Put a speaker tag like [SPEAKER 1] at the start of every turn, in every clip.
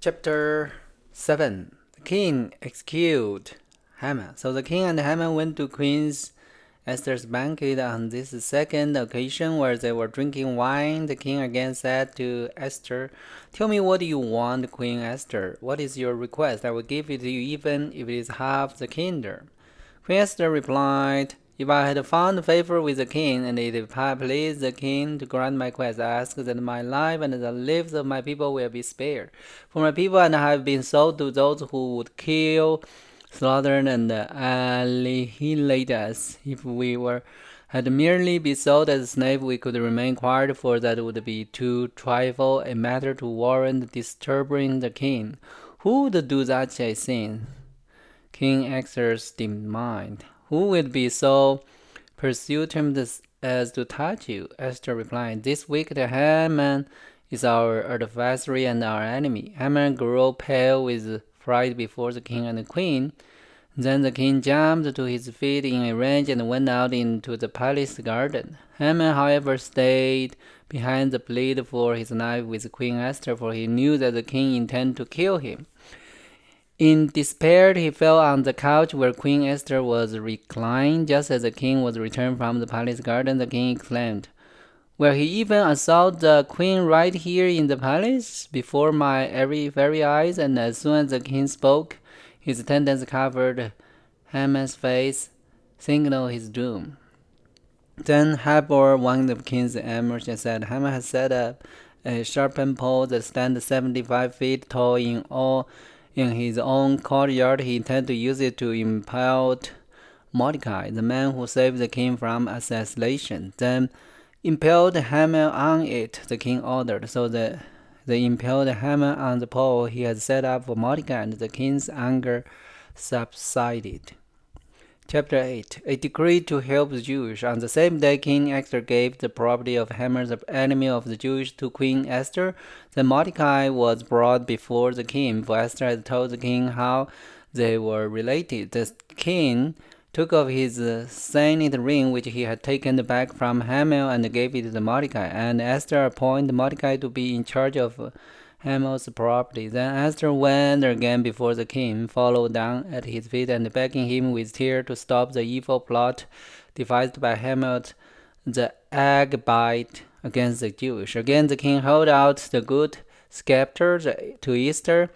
[SPEAKER 1] Chapter 7. The king executed Haman. So the king and Haman went to Queen Esther's banquet on this second occasion where they were drinking wine. The king again said to Esther, "Tell me, what do you want, Queen Esther? What is your request? I will give it to you even if it is half the kingdom." Queen Esther replied, "If I had found favor with the king, and if I pleased the king to grant my request, I ask that my life and the lives of my people will be spared. For my people and I have been sold to those who would kill, slaughter, and annihilate us. If we had merely been sold as slaves, we could remain quiet, for that would be too trifle a matter to warrant disturbing the king. Who would do such a thing?" King Esther's demanded. "Who would be so presumptuous as to touch you?" Esther replied, "This wicked Haman is our adversary and our enemy." Haman grew pale with fright before the king and the queen. Then the king jumped to his feet in a rage and went out into the palace garden. Haman, however, stayed behind to plead for his life with Queen Esther, for he knew that the king intended to kill him. In despair, he fell on the couch where Queen Esther was reclined. Just as the king was returned from the palace garden, the king exclaimed, "Will he even assault the queen right here in the palace, before my very eyes?" And as soon as the king spoke, his attendants covered Haman's face, signaling his doom. Then Habor, one of the king's emerged and said, "Haman has set up a sharpened pole that stands 75 feet tall in his own courtyard. He intended to use it to impale Mordecai, the man who saved the king from assassination. Then impaled Haman on it," the king ordered. So they impaled Haman on the pole he had set up for Mordecai, and the king's anger subsided. Chapter 8. A decree to help the Jews. On the same day, King Esther gave the property of Haman, the enemy of the Jews, to Queen Esther. Then Mordecai was brought before the king, for Esther had told the king how they were related. The king took off his signet ring, which he had taken back from Haman, and gave it to Mordecai. And Esther appointed Mordecai to be in charge of Haman's property. Then Esther went again before the king, followed down at his feet, and begging him with tears to stop the evil plot devised by Haman the Agagite against the Jews. Again the king held out the good scepter to Esther.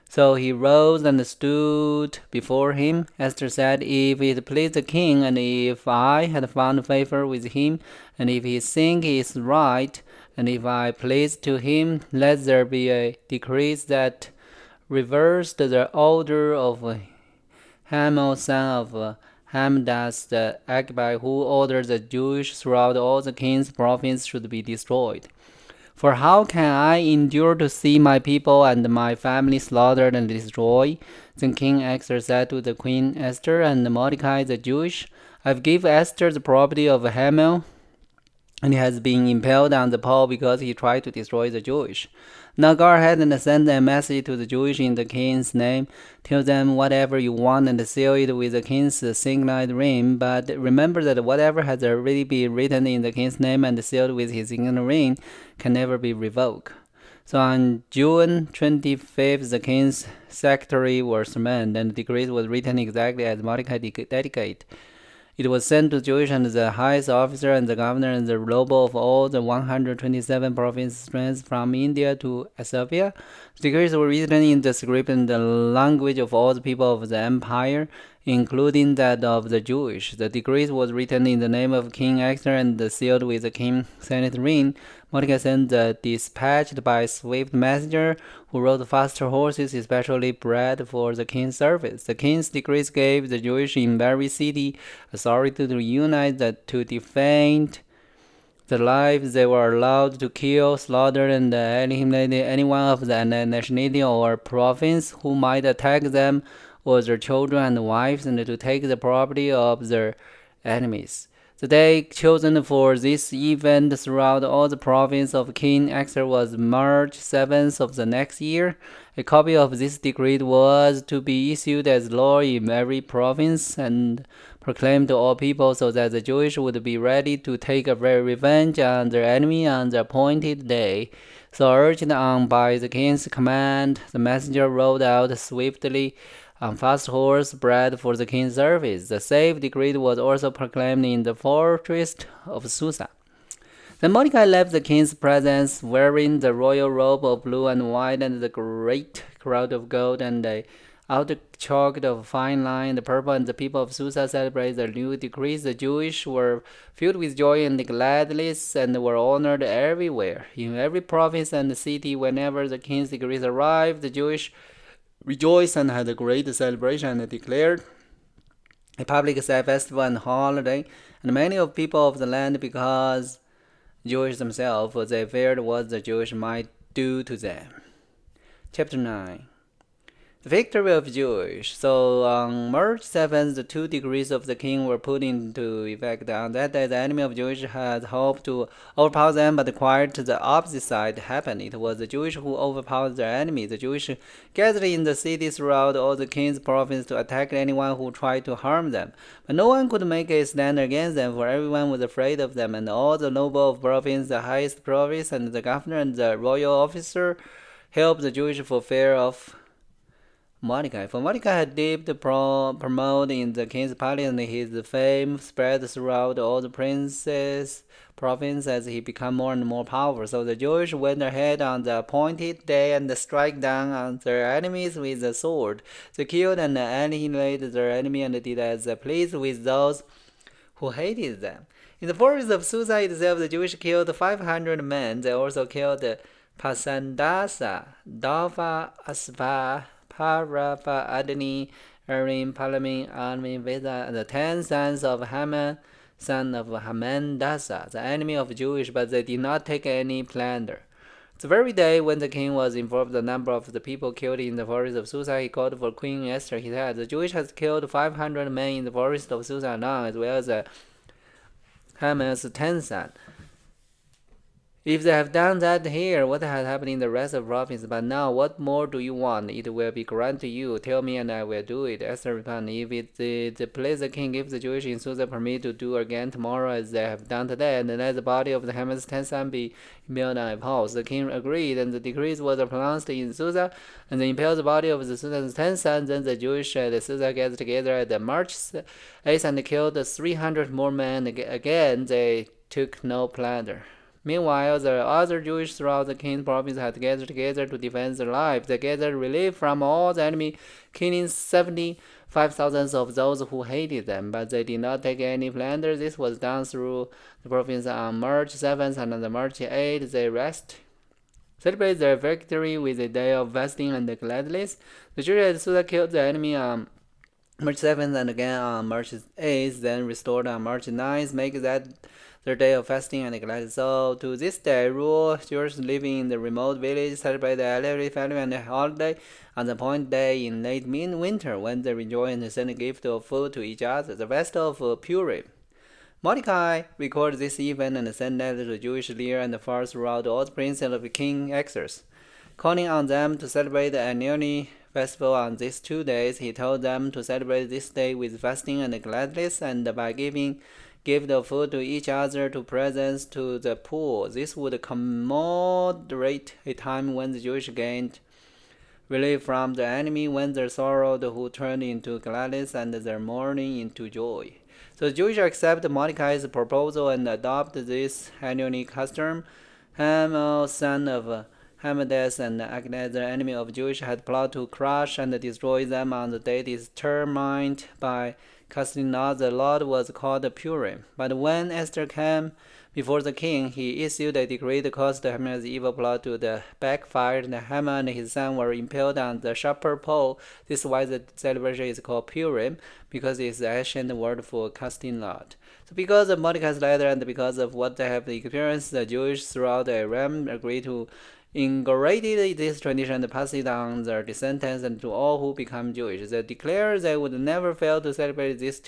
[SPEAKER 1] So he rose and stood before him. Esther said, "If it please the king, and if I had found favor with him, and if he think he is right, and if I please to him, let there be a decree that reversed the order of Haman, son of Hamdas the Agagite, who ordered the Jews throughout all the king's province should be destroyed. For how can I endure to see my people and my family slaughtered and destroyed?" Then King Esther said to the Queen Esther and Mordecai the Jewish, "I've given Esther the property of Haman, and he has been impaled on the pole because he tried to destroy the Jewish. Now go ahead and send a message to the Jewish in the king's name. Tell them whatever you want and seal it with the king's signet ring. But remember that whatever has already been written in the king's name and sealed with his signet ring can never be revoked." So on June 25th, the king's secretary was summoned, and the decree was written exactly as Mordecai dedicated. It was sent to Jewish and the highest officer and the governor and the noble of all the 127 provinces from India to Ethiopia. The decrees were written in the script and the language of all the people of the empire, including that of the Jewish. The decrees was written in the name of King Esther and sealed with the king's signet ring. Mordecai sent the dispatch by a swift messenger who rode faster horses, especially bred for the king's service. The king's decrees gave the Jewish in every city authority to unite, to defend the lives. They were allowed to kill, slaughter, and eliminate anyone of the nationality or province who might attack them or their children and wives, and to take the property of their enemies. The day chosen for this event throughout all the province of King Esther was March 7th of the next year. A copy of this decree was to be issued as law in every province and proclaimed to all people, so that the Jewish would be ready to take a revenge on their enemy on the appointed day. So urged on by the king's command, the messenger rode out swiftly on fast horse bred for the king's service. The safe decree was also proclaimed in the fortress of Susa. Then Mordecai left the king's presence, wearing the royal robe of blue and white, and the great crown of gold, and the outer chalked of fine line, the purple, and the people of Susa celebrated the new decrees. The Jewish were filled with joy and gladness, and were honored everywhere. In every province and city, whenever the king's decrees arrived, the Jewish rejoiced and had a great celebration and declared a public festival and holiday. And many of people of the land, because Jewish themselves, for they feared what the Jewish might do to them. Chapter 9. The victory of Jewish. So on March 7th, the 2 decrees of the king were put into effect. On that day, the enemy of Jewish had hoped to overpower them, but quite the opposite side happened. It was the Jewish who overpowered their enemy. The Jewish gathered in the cities throughout all the king's province to attack anyone who tried to harm them. But no one could make a stand against them, for everyone was afraid of them, and all the noble of province, the highest province, and the governor and the royal officer helped the Jewish for fear of Mordecai. For Mordecai had dipped promoted in the king's palace, and his fame spread throughout all the princes' province as he became more and more powerful. So the Jews went ahead on the appointed day and struck down on their enemies with the sword. They killed and annihilated their enemy and did as they pleased with those who hated them. In the forest of Susa itself, the Jews killed 500 men. They also killed Pasandasa, Dalpha, Aspa, Parapha, Adni, Erin, Palamin, Armin, Veda, and the 10 sons of Haman, son of Hamandasa, the enemy of Jewish, but they did not take any plunder. The very day when the king was informed of the number of the people killed in the forest of Susa, he called for Queen Esther. He said, "The Jewish has killed 500 men in the forest of Susa alone, as well as Haman's 10 sons. If they have done that here, what has happened in the rest of the province? But now, what more do you want? It will be granted to you. Tell me, and I will do it." Esther replied, "If it please the king, give the Jewish in Susa permit to do again tomorrow as they have done today, and let the body of the Haman's 10 sons be impaled on a post." The king agreed, and the decrees was pronounced in Susa, and they impaled the body of the Susa's 10 sons. Then the Jewish at Susa gathered together at the March 8th and killed 300 more men. Again, they took no plunder. Meanwhile, the other Jewish throughout the king's province had gathered together to defend their lives. They gathered relief from all the enemy, killing 75,000 of those who hated them, but they did not take any plunder. This was done through the province on March 7th, and on March 8th they celebrated their victory with a day of fasting and gladness. The Jews at Susa killed the enemy on March 7th and again on March 8th, then restored on March 9th, make that their day of fasting and gladness. So to this day, rural Jews living in the remote village celebrate every family and holiday on the appointed day in late winter, when they rejoice and send a gift of food to each other, the festival of Purim. Mordecai recorded this event and sent letters to the Jewish near and far throughout all the princes of King Esther, calling on them to celebrate the annual festival on these 2 days. He told them to celebrate this day with fasting and gladness, and by giving gift of food to each other, to presents to the poor. This would commemorate a time when the Jewish gained relief from the enemy, when their sorrow who turned into gladness and their mourning into joy. So the Jews accept Mordecai's proposal and adopt this annual custom. Haman, son of Hammedas and Agnes, the enemy of Jewish, had plotted to crush and destroy them on the day determined by casting out. The Lord was called Purim. But when Esther came before the king, he issued a decree that caused Haman's evil plot to backfire, and Haman and his son were impaled on the sharper pole. This is why the celebration is called Purim, because it's the ancient word for casting out. So because of Mordecai's letter and because of what they have experienced, the Jews throughout the realm agreed to inaugurated this tradition and passed it on their descendants and to all who become Jewish. They declared they would never fail to celebrate this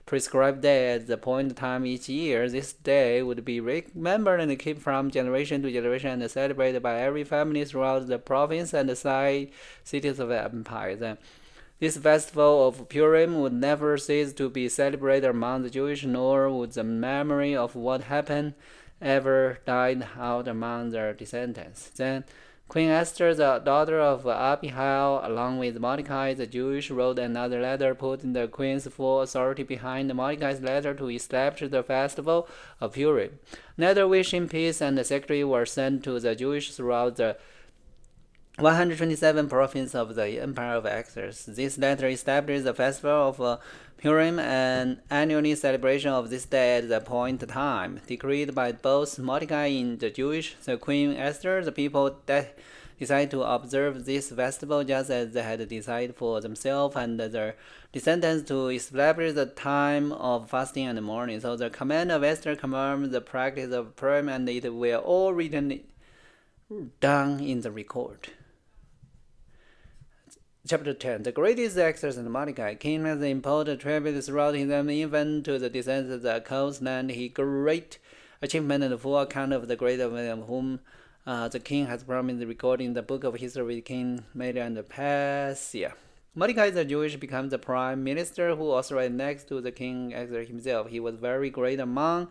[SPEAKER 1] prescribed day at the appointed time each year. This day would be remembered and kept from generation to generation and celebrated by every family throughout the province and the cities of the empire. This festival of Purim would never cease to be celebrated among the Jewish, nor would the memory of what happened ever died out among their descendants. Then Queen Esther, the daughter of Abihail, along with Mordecai the Jewish, wrote another letter putting the queen's full authority behind Mordecai's letter to establish the festival of Purim. Another wishing peace and the secretary were sent to the Jewish throughout the 127 provinces of the Empire of Axis. This letter established the festival of Purim, an annual celebration of this day at the appointed time, decreed by both Mordecai and the Jewish, the Queen Esther. The people decided to observe this festival just as they had decided for themselves and their descendants to establish the time of fasting and mourning. So the command of Esther confirmed the practice of Purim, and it will all written down in the record. Chapter 10. The greatest Esther and Mordecai. King has imposed tribute throughout his even to the descendants of the coastland. He great achievement and full account of the great event of whom the king has promised recording the book of history with King Media and Persia. Mordecai the Jewish becomes the prime minister who authorized next to the king Esther himself. He was very great among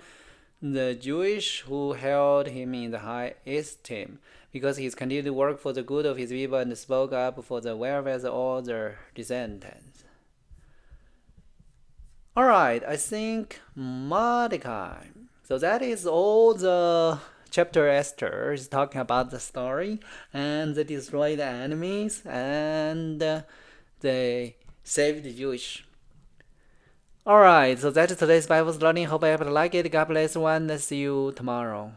[SPEAKER 1] the Jewish who held him in the high esteem because he continued to work for the good of his people and spoke up for the welfare of all their descendants. Alright, I think Mordecai. So that is all the chapter Esther is talking about the story, and they destroyed the enemies and they saved the Jewish. Alright, so that's today's Bible learning. Hope I like it. God bless everyone. See you tomorrow.